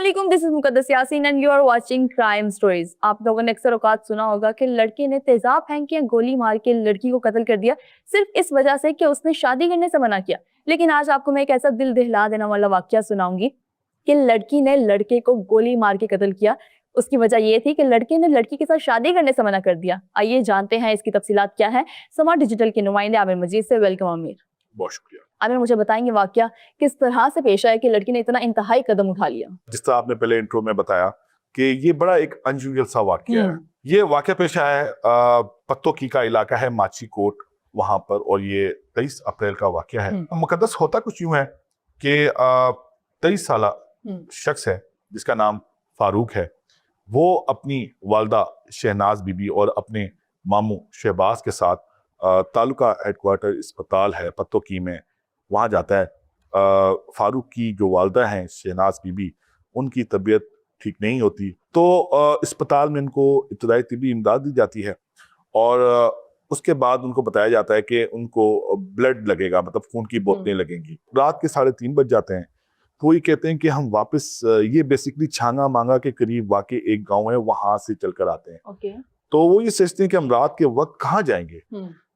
अस्सलामुअलैकुम, this is Muqaddas Yasin and you are watching crime stories. आप लोगों ने अक्सर औकात सुना होगा कि लड़के ने तेजाब फेंक के गोली मार के लड़की को कत्ल कर दिया सिर्फ इस वजह से कि उसने शादी करने से मना किया। लेकिन आज आपको मैं एक ऐसा दिल दहला देने वाला वाकया सुनाऊंगी कि लड़की ने लड़के को गोली मार के कत्ल किया। उसकी वजह ये थी कि लड़के ने लड़की के साथ शादी करने से मना कर दिया। आइए जानते हैं इसकी तफसीलात क्या है। समार्ट डिजिटल के नुमाइंदे आमिर मजीद से वेलकम। आमिर, बहुत शुक्रिया। आमिर मुझे बताएंगे वाकया किस तरह से पेश आया कि लड़की ने इतना इंतहाई कदम उठा लिया। जिस तरह आपने पहले इंट्रो में बताया कि ये बड़ा एक अनयूजुअल सा वाकया है। ये वाकया पेश आया है पत्तोकी का इलाका है, माची कोट वहां पर, और ये 23 अप्रैल का वाकया है। मुकद्दस होता कुछ यूं है कि 23 साल शख्स है जिसका नाम फारूक है। वो अपनी वालदा शहनाज बीबी और अपने मामू शहबाज के साथ तालुका हेडक्वार्टर अस्पताल है पत्तोकी में, वहाँ जाता है। फारूक की जो वालदा हैं शहनाज बीबी, उनकी तबीयत ठीक नहीं होती, तो अस्पताल में उनको इब्तदाई तिब्बी इमदाद दी जाती है और उसके बाद उनको बताया जाता है कि उनको ब्लड लगेगा, मतलब खून की बोतलें लगेंगी। रात के 3:30 बज जाते हैं, तो ये कहते हैं कि हम वापस, ये बेसिकली छांगा मांगा के करीब वाकई एक गाँव है, वहां से चलकर आते हैं। तो वो ये सोचते हैं कि हम रात के वक्त कहाँ जाएंगे।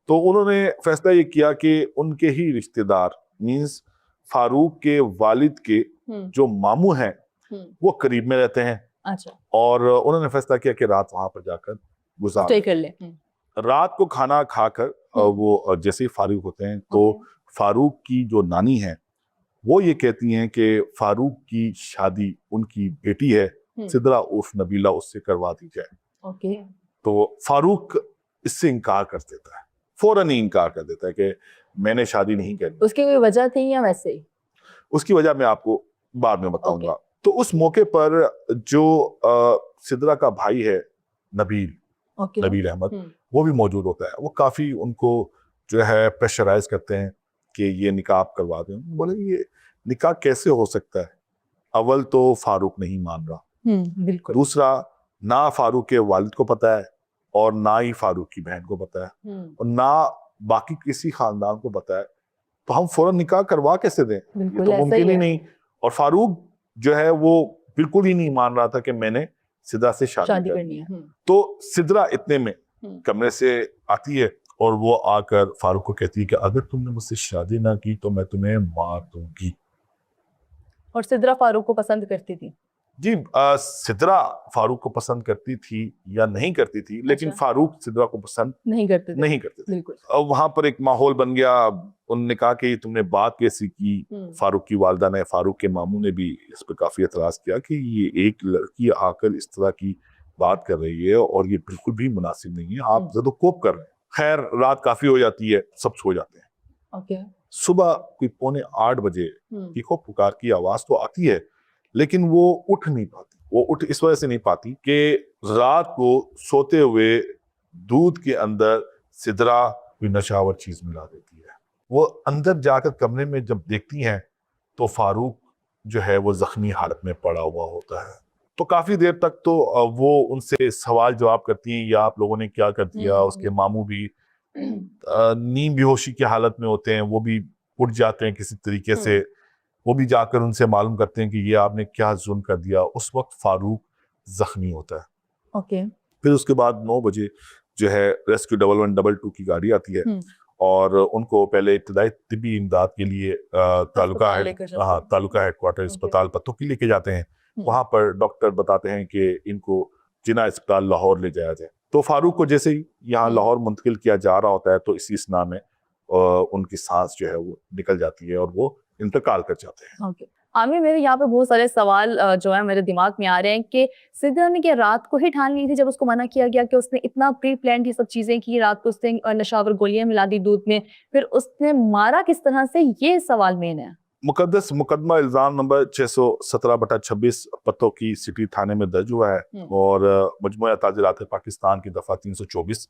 तो उन्होंने फैसला ये किया कि उनके ही रिश्तेदार मींस फारूक के वालिद के जो मामू हैं वो करीब में रहते हैं। अच्छा। और उन्होंने फैसला किया कि रात वहां पर जाकर गुजार कर ले। रात को खाना खाकर वो जैसे ही फारूक होते हैं तो फारूक की जो नानी है वो ये कहती हैं कि फारूक की शादी उनकी बेटी है सिद्रा उर्फ नबीला, उससे करवा दी जाए। तो फारूक इससे इनकार कर देता है, फौरन ही इनकार कर देता है कि मैंने शादी नहीं करनी। उसकी कोई वजह थी या वैसे ही? उसकी वजह मैं आपको बाद में बताऊंगा। तो उस मौके पर जो सिद्रा का भाई है नबील, नबील अहमद, वो भी मौजूद होता है। वो काफी उनको जो है प्रेशराइज करते हैं कि ये निकाह आप करवा दें। बोले ये निकाह कैसे हो सकता है? अव्वल तो फारूक नहीं मान रहा, बिल्कुल। दूसरा ना फारूक के वालिद को पता है और ना ही फारूक की बहन को पता है और ना बाकी किसी खानदान को पता है, तो हम फौरन निकाह करवा कैसे दें? ये तो मुमकिन ही नहीं। और फारूक जो है वो बिल्कुल ही नहीं मान रहा था कि मैंने सिद्रा से शादी करनी है। तो सिद्रा इतने में कमरे से आती है और वो आकर फारूक को कहती है कि अगर तुमने मुझसे शादी ना की तो मैं तुम्हें मार दूंगी। और सिद्रा फारूक को पसंद करती थी? जी, सिद्रा फारूक को पसंद करती थी या नहीं करती थी, लेकिन फारूक सिद्रा को पसंद नहीं करते थे। बिल्कुल। अब वहां पर एक माहौल बन गया। उन्होंने कहा कि तुमने बात कैसी की? फारूक की वालदा ने, फारूक के मामू ने भी इस पर काफी एतराज किया कि ये एक लड़की आकर इस तरह की बात कर रही है और ये बिल्कुल भी मुनासिब नहीं है, आप ज्यादा कोप कर रहे हैं। खैर, रात काफी हो जाती है, सब सो जाते हैं। सुबह कोई 7:45 बजे चीखो पुकार की आवाज तो आती है, लेकिन वो उठ नहीं पाती। वो उठ इस वजह से नहीं पाती कि रात को सोते हुए दूध के अंदर सिद्रा कोई नशावर चीज मिला देती है। वो अंदर जाकर कमरे में जब देखती हैं तो फारूक जो है वो जख्मी हालत में पड़ा हुआ होता है। तो काफी देर तक तो वो उनसे सवाल जवाब करती हैं, या आप लोगों ने क्या कर दिया। उसके मामू भी नींद बेहोशी की हालत में होते हैं, वो भी उठ जाते हैं किसी तरीके से। वो भी जाकर उनसे मालूम करते हैं कि ये आपने क्या जुल्म कर दिया। उस वक्त फारूक जख्मी होता है। फिर उसके बाद 9 बजे जो है रेस्क्यू 1112 की गाड़ी आती है और उनको पहले इब्तदाई तिब्बी इमदाद के लिए तालुका हेडक्वार्टर अस्पताल पत्तोकी लेके जाते हैं। वहां पर डॉक्टर बताते हैं कि इनको जिना अस्पताल लाहौर ले जाया जाए। तो फारूक को जैसे ही यहाँ लाहौर मुंतकिल किया जा रहा होता है तो इसी स्ना में उनकी सांस जो है वो निकल जाती है और वो इंतकाल कर जाते हैं। आमिर, मेरे यहाँ पे बहुत सारे सवाल जो है मेरे दिमाग में आ रहे हैं कि सिद्रा ने क्या रात को ही ठान ली थी जब उसको मना किया गया कि उसने इतना प्री प्लान ये सब चीजें की, रात को उसने नशावर गोलियां मिला दी दूध में, फिर उसने मारा किस तरह से? ये सवाल मेन है। मुकद्दस मुकदमा इल्जाम नंबर 617/26 पत्तोकी सिटी थाने में दर्ज हुआ है और मजमूआ ताज़िरात पाकिस्तान की दफा 324,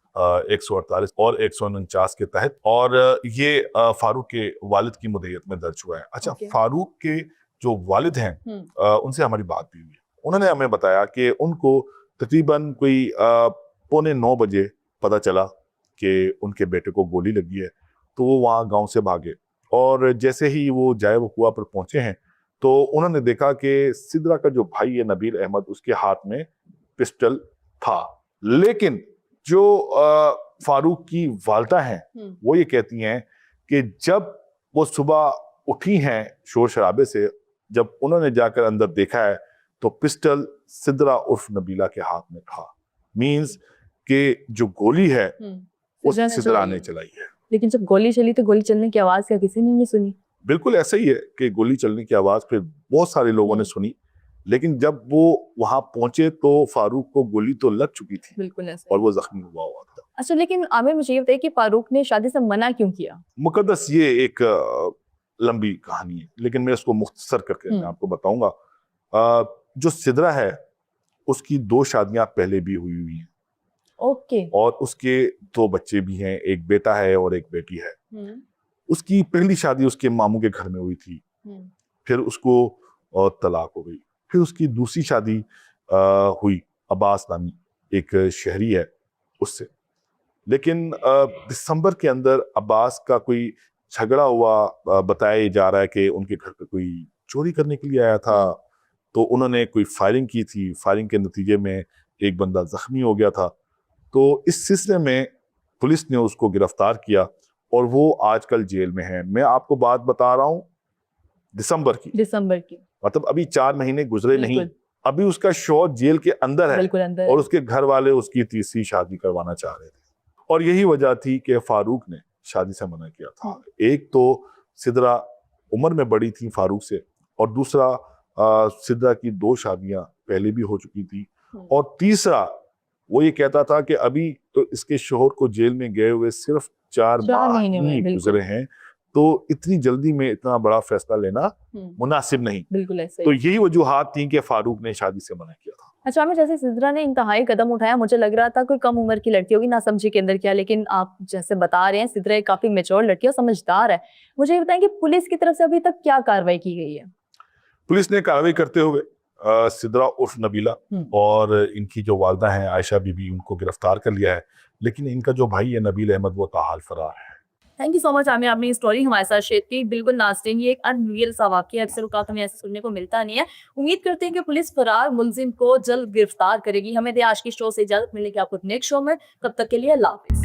148 और 149 के तहत, और ये फारूक के वालिद की मुद्दत में दर्ज हुआ है। अच्छा, फारूक के जो वालिद हैं उनसे हमारी बात भी हुई। उन्होंने हमें बताया कि उनको तकरीबन कोई 8:45 बजे पता चला कि उनके बेटे को गोली लगी है, तो वो वहाँ गाँव से भागे और जैसे ही वो जाए वकुआ पर पहुंचे हैं तो उन्होंने देखा कि सिद्रा का जो भाई है नबील अहमद, उसके हाथ में पिस्टल था। लेकिन जो फारूक की वालदा हैं वो ये कहती हैं कि जब वो सुबह उठी हैं शोर शराबे से, जब उन्होंने जाकर अंदर देखा है तो पिस्टल सिद्रा उर्फ नबीला के हाथ में था। मींस कि जो गोली है वो सिद्रा ने चलाई है। लेकिन जब गोली चली तो गोली चलने की आवाज क्या किसी ने नहीं सुनी? बिल्कुल ऐसा ही है कि गोली चलने की आवाज फिर बहुत सारे लोगों ने सुनी, लेकिन जब वो वहां पहुंचे तो फारूक को गोली तो लग चुकी थी। बिल्कुल ऐसा। और वो जख्मी हुआ था। अच्छा, लेकिन आमिर मुझे ये बताइए कि फारूक ने शादी से मना क्यों किया? मुकद्दस ये एक लंबी कहानी है, लेकिन मैं इसको मुख्तसर करके मैं आपको बताऊंगा। जो सिद्रा है उसकी 2 शादियां पहले भी हुई हैं। ओके। और उसके 2 बच्चे भी हैं, एक बेटा है और एक बेटी है। उसकी पहली शादी उसके मामू के घर में हुई थी, फिर उसको तलाक हो गई। फिर उसकी दूसरी शादी हुई अब्बास नामी एक शहरी है उससे। लेकिन दिसंबर के अंदर अब्बास का कोई झगड़ा हुआ, बताया जा रहा है कि उनके घर पे कोई चोरी करने के लिए आया था, तो उन्होंने कोई फायरिंग की थी। फायरिंग के नतीजे में एक बंदा जख्मी हो गया था। तो इस सिलसिले में पुलिस ने उसको गिरफ्तार किया और वो आजकल जेल में है। मैं आपको बात बता रहा हूँ दिसंबर की, मतलब अभी 4 महीने गुजरे नहीं, अभी उसका शौहर जेल के अंदर है और उसके घर वाले उसकी तीसरी शादी करवाना चाह रहे थे। और यही वजह थी कि फारूक ने शादी से मना किया था। एक तो सिद्रा उम्र में बड़ी थी फारूक से, और दूसरा सिद्रा की 2 शादियां पहले भी हो चुकी थी, और तीसरा वो ये कहता था कि अभी तो इसके शौहर को जेल में गए हुए सिर्फ 4 महीने गुजरे हैं, तो इतनी जल्दी में इतना बड़ा फैसला लेना मुनासिब नहीं। बिल्कुल ऐसे। तो यही वजूहात थी कि फारूक ने शादी से मना किया था। अच्छा, मैं जैसे सिद्रा ने इंतहाई कदम उठाया, मुझे लग रहा था कोई कम उम्र की लड़की होगी, ना समझी के अंदर क्या, लेकिन आप जैसे बता रहे हैं सिद्रा एक काफी मैच्योर लड़की है, समझदार है। मुझे ये बताएं कि पुलिस की तरफ से अभी तक क्या कार्रवाई की गई है? पुलिस ने कार्रवाई करते हुए सिद्रा उर्फ नबीला और इनकी जो वालदा हैं आयशा बीबी, उनको गिरफ्तार कर लिया है। लेकिन इनका जो भाई है नबील अहमद, वो ताहाल फरार है। Thank you so much Aamir, आपने स्टोरी हमारे साथ शेयर की। बिल्कुल नाज़रीन, ये एक अनरियल सा वाक़या, अक्सर औक़ात हमें ऐसा सुनने को मिलता नहीं है। उम्मीद करते हैं कि पुलिस फरार मुलजिम को जल्द गिरफ्तार करेगी। हमें दे आज की शो से इजाज़त, मिलेगी आपको नेक्स्ट शो में। तब तक के लिए अल्लाह हाफ़िज़।